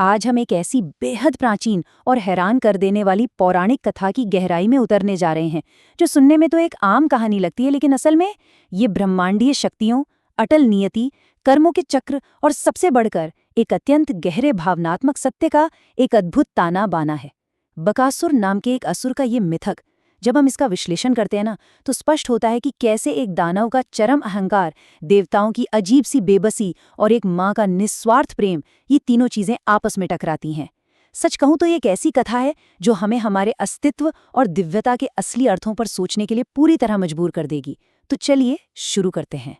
आज हम एक ऐसी बेहद प्राचीन और हैरान कर देने वाली पौराणिक कथा की गहराई में उतरने जा रहे हैं, जो सुनने में तो एक आम कहानी लगती है, लेकिन असल में ये ब्रह्मांडीय शक्तियों, अटल नियति, कर्मों के चक्र और सबसे बढ़कर एक अत्यंत गहरे भावनात्मक सत्य का एक अद्भुत ताना बाना है। बकासुर नाम के एक असुर का ये मिथक, जब हम इसका विश्लेषण करते हैं ना, तो स्पष्ट होता है कि कैसे एक दानव का चरम अहंकार, देवताओं की अजीब सी बेबसी और एक माँ का निस्वार्थ प्रेम, ये तीनों चीजें आपस में टकराती हैं। सच कहूं तो ये एक ऐसी कथा है जो हमें हमारे अस्तित्व और दिव्यता के असली अर्थों पर सोचने के लिए पूरी तरह मजबूर कर देगी। तो चलिए शुरू करते हैं।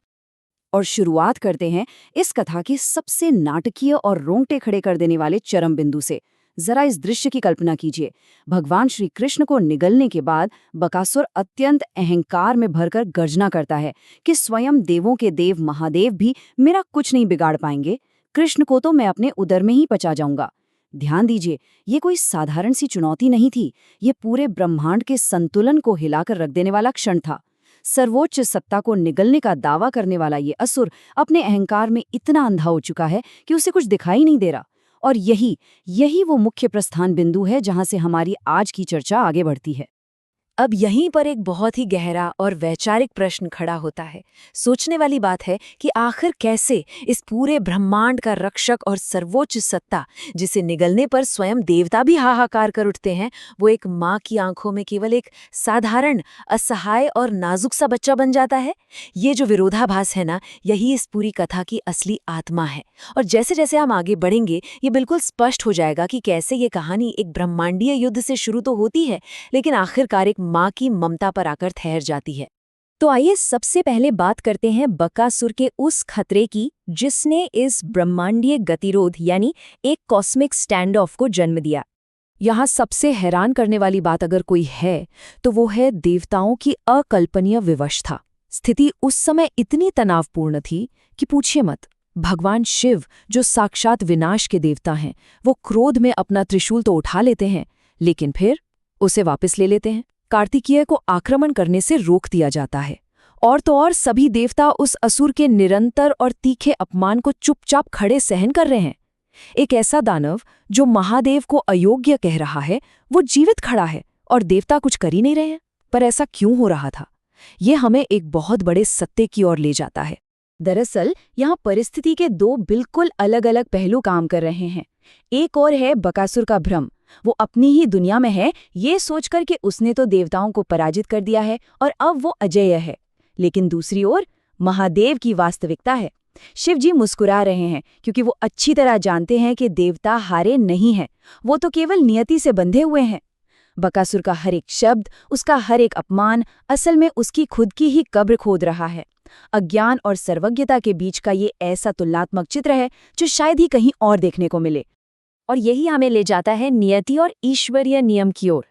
और शुरुआत करते हैं इस कथा के सबसे नाटकीय और रोंगटे खड़े कर देने वाले चरम बिंदु से। जरा इस दृश्य की कल्पना कीजिए। भगवान श्री कृष्ण को निगलने के बाद बकासुर अत्यंत अहंकार में भरकर गर्जना करता है कि स्वयं देवों के देव महादेव भी मेरा कुछ नहीं बिगाड़ पाएंगे। कृष्ण को तो मैं अपने उदर में ही पचा जाऊंगा। ध्यान दीजिए, ये कोई साधारण सी चुनौती नहीं थी, ये पूरे ब्रह्मांड के संतुलन को हिलाकर रख देने वाला क्षण था। सर्वोच्च सत्ता को निगलने का दावा करने वाला ये असुर अपने अहंकार में इतना अंधा हो चुका है कि उसे कुछ दिखाई नहीं दे रहा। और यही वो मुख्य प्रस्थान बिंदु है जहां से हमारी आज की चर्चा आगे बढ़ती है। अब यहीं पर एक बहुत ही गहरा और वैचारिक प्रश्न खड़ा होता है। सोचने वाली बात है कि आखिर कैसे इस पूरे ब्रह्मांड का रक्षक और सर्वोच्च सत्ता, जिसे निगलने पर स्वयं देवता भी हाहाकार कर उठते हैं, वो एक माँ की आंखों में केवल एक साधारण, असहाय और नाजुक सा बच्चा बन जाता है। ये जो विरोधाभास है ना, यही इस पूरी कथा की असली आत्मा है। और जैसे जैसे हम आगे बढ़ेंगे, ये बिल्कुल स्पष्ट हो जाएगा कि कैसे ये कहानी एक ब्रह्मांडीय युद्ध से शुरू तो होती है, लेकिन आखिरकार एक माँ की ममता पर आकर ठहर जाती है। तो आइए सबसे पहले बात करते हैं बकासुर के उस खतरे की, जिसने इस ब्रह्मांडीय गतिरोध यानी एक कॉस्मिक स्टैंड ऑफ को जन्म दिया। यहाँ सबसे हैरान करने वाली बात अगर कोई है, तो वो है देवताओं की अकल्पनीय विवशता। स्थिति उस समय इतनी तनावपूर्ण थी कि पूछिए मत। भगवान शिव, जो साक्षात विनाश के देवता हैं, वो क्रोध में अपना त्रिशूल तो उठा लेते हैं, लेकिन फिर उसे वापस ले लेते हैं। कार्तिकेय को आक्रमण करने से रोक दिया जाता है। और तो और सभी देवता उस असुर के निरंतर और तीखे अपमान को चुपचाप खड़े सहन कर रहे हैं। एक ऐसा दानव जो महादेव को अयोग्य कह रहा है, वो जीवित खड़ा है और देवता कुछ कर ही नहीं रहे हैं। पर ऐसा क्यों हो रहा था? ये हमें एक बहुत बड़े सत्य की ओर ले जाता है। दरअसल यहाँ परिस्थिति के दो बिल्कुल अलग अलग पहलू काम कर रहे हैं। एक और है बकासुर का भ्रम। वो अपनी ही दुनिया में है, ये सोचकर कि उसने तो देवताओं को पराजित कर दिया है और अब वो अजेय है। लेकिन दूसरी ओर महादेव की वास्तविकता है। शिव जी मुस्कुरा रहे हैं क्योंकि वो अच्छी तरह जानते हैं कि देवता हारे नहीं हैं, वो तो केवल नियति से बंधे हुए हैं। बकासुर का हर एक शब्द, उसका हर एक अपमान असल में उसकी खुद की ही कब्र खोद रहा है। अज्ञान और सर्वज्ञता के बीच का ये ऐसा तुलनात्मक चित्र है जो शायद ही कहीं और देखने को मिले। और यही हमें ले जाता है नियति और ईश्वरीय नियम की ओर,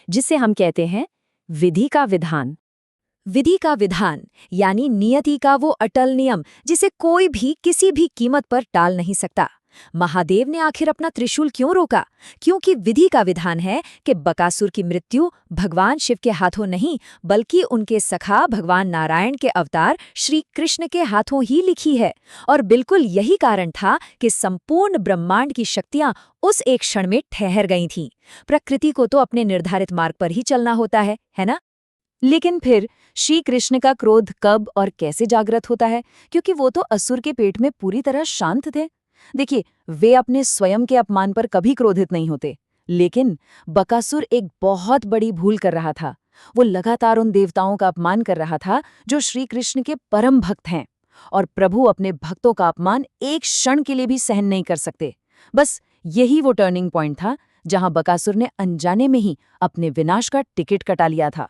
जिसे हम कहते हैं विधि का विधान। विधि का विधान यानी नियति का वो अटल नियम जिसे कोई भी किसी भी कीमत पर टाल नहीं सकता। महादेव ने आखिर अपना त्रिशूल क्यों रोका? क्योंकि विधि का विधान है कि बकासुर की मृत्यु भगवान शिव के हाथों नहीं, बल्कि उनके सखा भगवान नारायण के अवतार श्री कृष्ण के हाथों ही लिखी है। और बिल्कुल यही कारण था कि संपूर्ण ब्रह्मांड की शक्तियां उस एक क्षण में ठहर गई थीं। प्रकृति को तो अपने निर्धारित मार्ग पर ही चलना होता है ना? लेकिन फिर श्री कृष्ण का क्रोध कब और कैसे जागृत होता है? क्योंकि वो तो असुर के पेट में पूरी तरह शांत थे। देखिए, वे अपने स्वयं के अपमान पर कभी क्रोधित नहीं होते, लेकिन बकासुर एक बहुत बड़ी भूल कर रहा था। वो लगातार उन देवताओं का अपमान कर रहा था जो श्री कृष्ण के परम भक्त हैं, और प्रभु अपने भक्तों का अपमान एक क्षण के लिए भी सहन नहीं कर सकते। बस यही वो टर्निंग पॉइंट था जहां बकासुर ने अनजाने में ही अपने विनाश का टिकट कटा लिया था।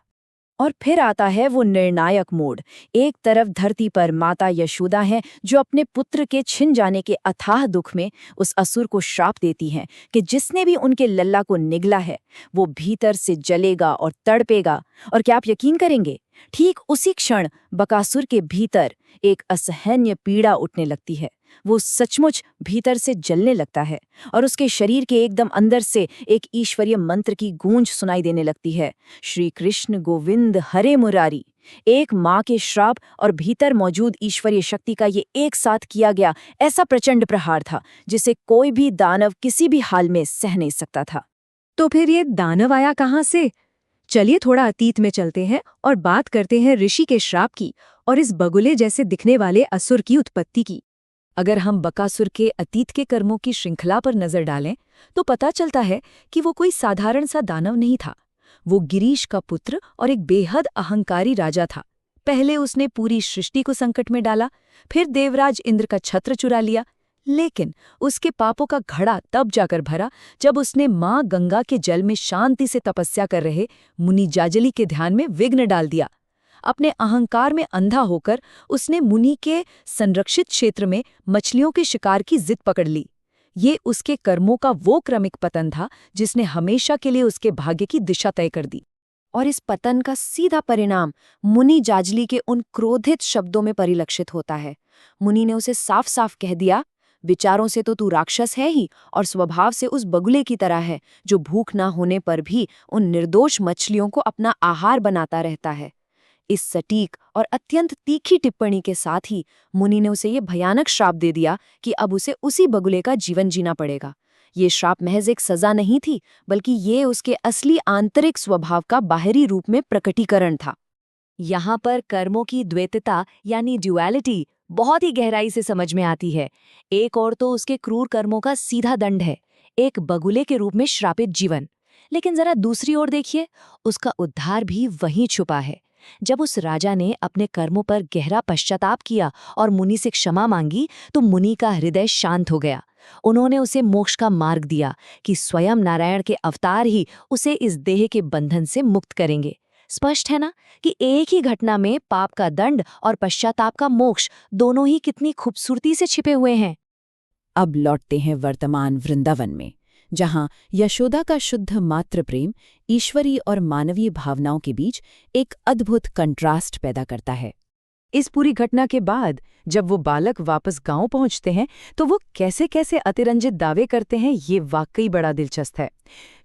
और फिर आता है वो निर्णायक मोड़। एक तरफ धरती पर माता यशोदा हैं जो अपने पुत्र के छिन जाने के अथाह दुख में उस असुर को श्राप देती हैं कि जिसने भी उनके लल्ला को निगला है वो भीतर से जलेगा और तड़पेगा। और क्या आप यकीन करेंगे, ठीक उसी क्षण बकासुर के भीतर एक असहनीय पीड़ा उठने लगती है। वो सचमुच भीतर से जलने लगता है और उसके शरीर के एकदम अंदर से एक ईश्वरीय मंत्र की गूंज सुनाई देने लगती है, श्री कृष्ण गोविंद हरे मुरारी। एक माँ के श्राप और भीतर मौजूद ईश्वरीय शक्ति का ये एक साथ किया गया ऐसा प्रचंड प्रहार था जिसे कोई भी दानव किसी भी हाल में सह नहीं सकता था। तो फिर ये दानव आया कहाँ से? चलिए थोड़ा अतीत में चलते हैं और बात करते हैं ऋषि के श्राप की और इस बगुले जैसे दिखने वाले असुर की उत्पत्ति की। अगर हम बकासुर के अतीत के कर्मों की श्रृंखला पर नजर डालें तो पता चलता है कि वो कोई साधारण सा दानव नहीं था। वो गिरीश का पुत्र और एक बेहद अहंकारी राजा था। पहले उसने पूरी सृष्टि को संकट में डाला, फिर देवराज इंद्र का छत्र चुरा लिया, लेकिन उसके पापों का घड़ा तब जाकर भरा जब उसने माँ गंगा के जल में शांति से तपस्या कर रहे मुनि जाजली के ध्यान में विघ्न डाल दिया। अपने अहंकार में अंधा होकर उसने मुनि के संरक्षित क्षेत्र में मछलियों के शिकार की जिद पकड़ ली। ये उसके कर्मों का वो क्रमिक पतन था जिसने हमेशा के लिए उसके भाग्य की दिशा तय कर दी। और इस पतन का सीधा परिणाम मुनि जाजली के उन क्रोधित शब्दों में परिलक्षित होता है। मुनि ने उसे साफ साफ कह दिया, विचारों से तो तू राक्षस है ही और स्वभाव से उस बगुले की तरह है जो भूख ना होने पर भी उन निर्दोष मछलियों को अपना आहार बनाता रहता है। इस सटीक और अत्यंत तीखी टिप्पणी के साथ ही मुनि ने उसे ये भयानक श्राप दे दिया कि अब उसे उसी बगुले का जीवन जीना पड़ेगा। ये श्राप महज एक सजा नहीं थी, बल्कि ये उसके असली आंतरिक स्वभाव का बाहरी रूप में प्रकटीकरण था। यहाँ पर कर्मों की द्वैतता यानी ड्युअलिटी बहुत ही गहराई से समझ में आती है। एक और तो उसके क्रूर कर्मों का सीधा दंड है, एक बगुले के रूप में श्रापित जीवन, लेकिन जरा दूसरी ओर देखिए, उसका उद्धार भी वहीं छुपा है। जब उस राजा ने अपने कर्मों पर गहरा पश्चाताप किया और मुनि से क्षमा मांगी तो मुनि का हृदय शांत हो गया। उन्होंने उसे मोक्ष का मार्ग दिया कि स्वयं नारायण के अवतार ही उसे इस देह के बंधन से मुक्त करेंगे। स्पष्ट है ना कि एक ही घटना में पाप का दंड और पश्चाताप का मोक्ष दोनों ही कितनी खूबसूरती से छिपे हुए हैं। अब लौटते हैं वर्तमान वृंदावन में, जहां यशोदा का शुद्ध मातृ प्रेम ईश्वरीय और मानवीय भावनाओं के बीच एक अद्भुत कंट्रास्ट पैदा करता है। इस पूरी घटना के बाद जब वो बालक वापस गांव पहुंचते हैं तो वो कैसे कैसे अतिरंजित दावे करते हैं, ये वाकई बड़ा दिलचस्प है।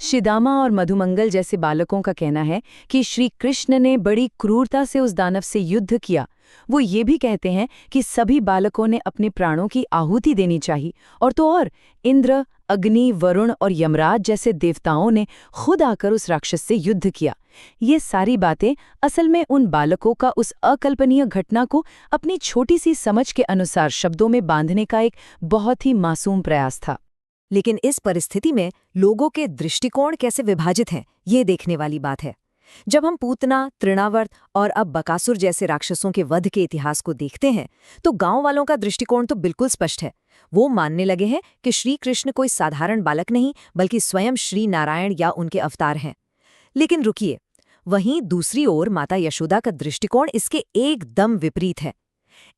शिदामा और मधुमंगल जैसे बालकों का कहना है कि श्री कृष्ण ने बड़ी क्रूरता से उस दानव से युद्ध किया। वो ये भी कहते हैं कि सभी बालकों ने अपने प्राणों की आहुति देनी चाहिए, और तो और इंद्र, अग्नि, वरुण और यमराज जैसे देवताओं ने खुद आकर उस राक्षस से युद्ध किया। ये सारी बातें असल में उन बालकों का उस अकल्पनीय घटना को अपनी छोटी सी समझ के अनुसार शब्दों में बांधने का एक बहुत ही मासूम प्रयास था। लेकिन इस परिस्थिति में लोगों के दृष्टिकोण कैसे विभाजित हैं, ये देखने वाली बात है। जब हम पूतना, तृणावर्त और अब बकासुर जैसे राक्षसों के वध के इतिहास को देखते हैं तो गांव वालों का दृष्टिकोण तो बिल्कुल स्पष्ट है। वो मानने लगे हैं कि श्री कृष्ण कोई साधारण बालक नहीं बल्कि स्वयं श्री नारायण या उनके अवतार हैं। लेकिन रुकिए, वहीं दूसरी ओर माता यशोदा का दृष्टिकोण इसके एकदम विपरीत है।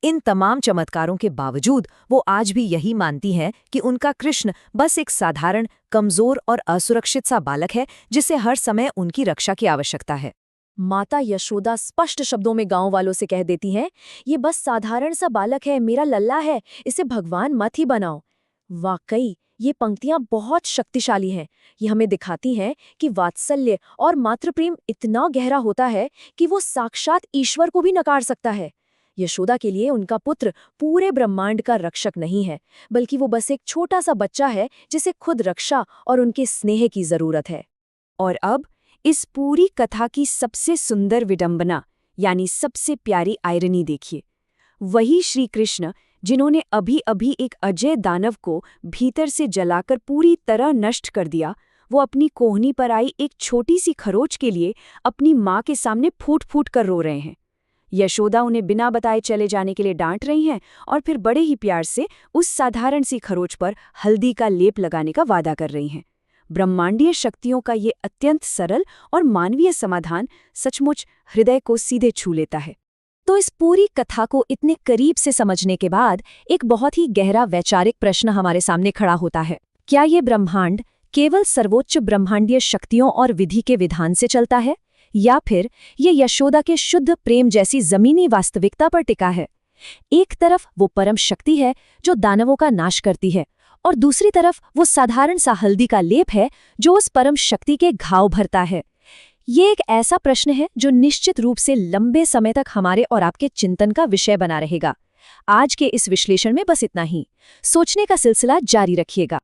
इन तमाम चमत्कारों के बावजूद वो आज भी यही मानती हैं कि उनका कृष्ण बस एक साधारण, कमजोर और असुरक्षित सा बालक है जिसे हर समय उनकी रक्षा की आवश्यकता है। माता यशोदा स्पष्ट शब्दों में गांव वालों से कह देती हैं, ये बस साधारण सा बालक है, मेरा लल्ला है, इसे भगवान मत ही बनाओ। वाकई ये पंक्तियां बहुत शक्तिशाली हैं। ये हमें दिखाती हैं कि वात्सल्य और मातृप्रेम इतना गहरा होता है कि वो साक्षात ईश्वर को भी नकार सकता है। यशोदा के लिए उनका पुत्र पूरे ब्रह्मांड का रक्षक नहीं है, बल्कि वो बस एक छोटा सा बच्चा है जिसे खुद रक्षा और उनके स्नेह की जरूरत है। और अब इस पूरी कथा की सबसे सुंदर विडंबना यानी सबसे प्यारी आयरनी देखिए। वही श्री कृष्ण जिन्होंने अभी अभी एक अजय दानव को भीतर से जलाकर पूरी तरह नष्ट कर दिया, वो अपनी कोहनी पर आई एक छोटी सी खरोच के लिए अपनी माँ के सामने फूट फूट कर रो रहे हैं। यशोदा उन्हें बिना बताए चले जाने के लिए डांट रही हैं और फिर बड़े ही प्यार से उस साधारण सी खरोच पर हल्दी का लेप लगाने का वादा कर रही हैं। ब्रह्मांडीय शक्तियों का ये अत्यंत सरल और मानवीय समाधान सचमुच हृदय को सीधे छू लेता है। तो इस पूरी कथा को इतने करीब से समझने के बाद एक बहुत ही गहरा वैचारिक प्रश्न हमारे सामने खड़ा होता है। क्या ये ब्रह्मांड केवल सर्वोच्च ब्रह्मांडीय शक्तियों और विधि के विधान से चलता है, या फिर ये यशोदा के शुद्ध प्रेम जैसी जमीनी वास्तविकता पर टिका है? एक तरफ वो परम शक्ति है जो दानवों का नाश करती है, और दूसरी तरफ वो साधारण सा हल्दी का लेप है जो उस परम शक्ति के घाव भरता है। ये एक ऐसा प्रश्न है जो निश्चित रूप से लंबे समय तक हमारे और आपके चिंतन का विषय बना रहेगा। आज के इस विश्लेषण में बस इतना ही। सोचने का सिलसिला जारी रखिएगा।